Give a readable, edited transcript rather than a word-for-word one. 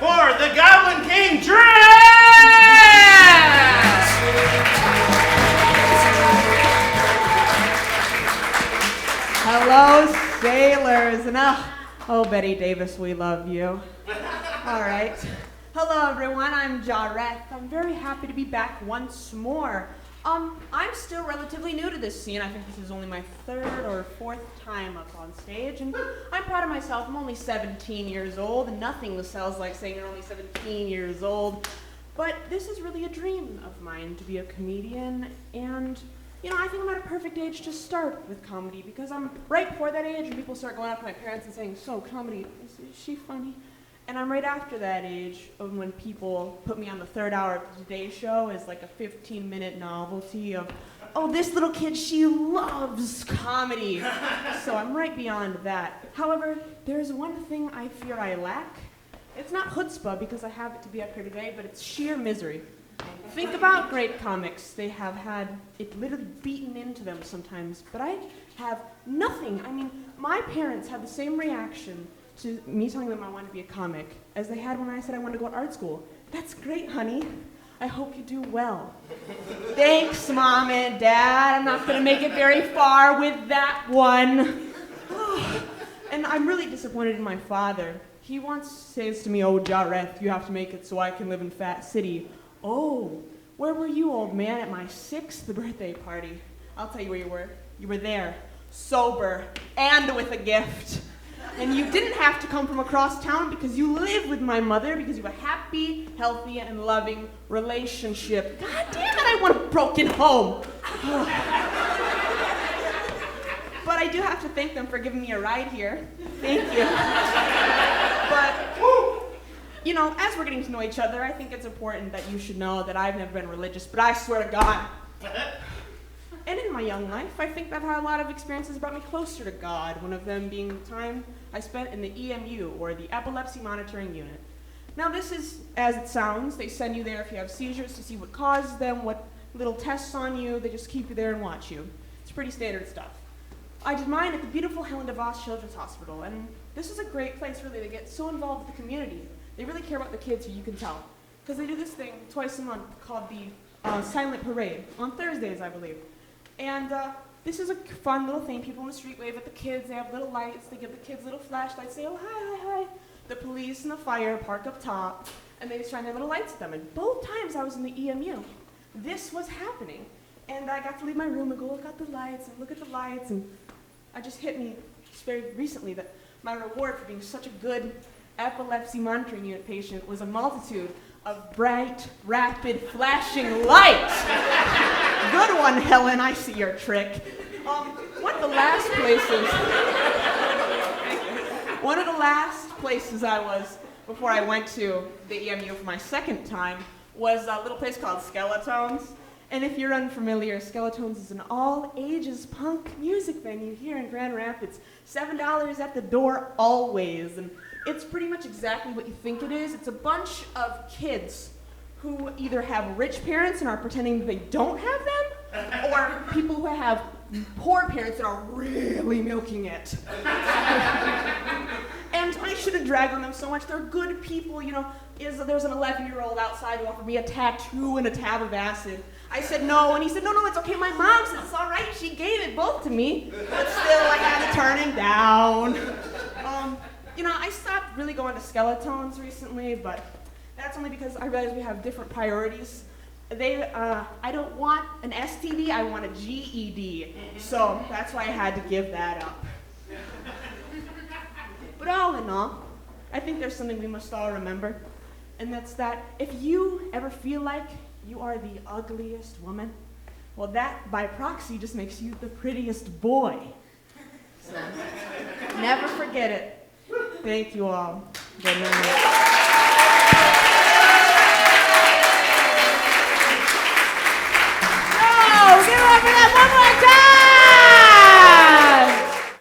for the Goblin King Jahrethth! Hello, sailors, and oh, Betty Davis, we love you. All right. Hello, everyone. I'm Jahrethth. I'm very happy to be back once more. I'm still relatively new to this scene. I think this is only my third or fourth time up on stage, and I'm proud of myself. I'm only 17 years old, and nothing sells like saying you're only 17 years old. But this is really a dream of mine, to be a comedian, and I think I'm at a perfect age to start with comedy, because I'm right before that age and people start going up to my parents and saying, so, comedy, is she funny? And I'm right after that age of when people put me on the third hour of the Today Show as like a 15-minute novelty of, oh, this little kid, she loves comedy. So I'm right beyond that. However, there's one thing I fear I lack. It's not chutzpah, because I have it to be up here today, but it's sheer misery. Think about great comics. They have had it literally beaten into them sometimes, but I have nothing. I mean, my parents had the same reaction to me telling them I wanted to be a comic as they had when I said I wanted to go to art school. That's great, honey. I hope you do well. Thanks, Mom and Dad. I'm not going to make it very far with that one. And I'm really disappointed in my father. He once says to me, oh, Jahrethth, you have to make it so I can live in Fat City. Oh, where were you, old man, at my 6th birthday party? I'll tell you where you were. You were there, sober, and with a gift. And you didn't have to come from across town because you live with my mother, because you have a happy, healthy, and loving relationship. God damn it, I want a broken home. But I do have to thank them for giving me a ride here. Thank you. But, as we're getting to know each other, I think it's important that you should know that I've never been religious, but I swear to God. And in my young life, I think I've had a lot of experiences that brought me closer to God, one of them being the time I spent in the EMU, or the Epilepsy Monitoring Unit. Now this is, as it sounds, they send you there if you have seizures to see what causes them, what little tests on you, they just keep you there and watch you. It's pretty standard stuff. I did mine at the beautiful Helen DeVos Children's Hospital, and this is a great place, really. They get so involved with the community. They really care about the kids here, you can tell. Because they do this thing twice a month called the Silent Parade, on Thursdays, I believe. And this is a fun little thing. People in the street wave at the kids. They have little lights. They give the kids little flashlights. Say, oh, hi, hi, hi. The police and the fire park up top, and they shine their little lights at them. And both times I was in the EMU, this was happening. And I got to leave my room and go look at the lights and look at the lights. And it just hit me just very recently that my reward for being such a good epilepsy monitoring unit patient was a multitude of bright, rapid, flashing lights. Good one, Helen. I see your trick. One of the last places I was before I went to the EMU for my second time was a little place called Skeletones. And if you're unfamiliar, Skeletones is an all-ages punk music venue here in Grand Rapids. $7 at the door always. And it's pretty much exactly what you think it is. It's a bunch of kids who either have rich parents and are pretending that they don't have them, or people who have poor parents that are really milking it. And I shouldn't drag on them so much. They're good people, There's an 11-year-old outside who offered me a tattoo and a tab of acid. I said no, and he said, no, it's okay. My mom said it's all right. She gave it both to me, but still I had to turn him down. I stopped really going to Skeletones recently, but that's only because I realized we have different priorities. I don't want an STD, I want a GED. So that's why I had to give that up. But all in all, I think there's something we must all remember, and that's that if you ever feel like you are the ugliest woman, well, that, by proxy, just makes you the prettiest boy. So, never forget it. Thank you all. Good night.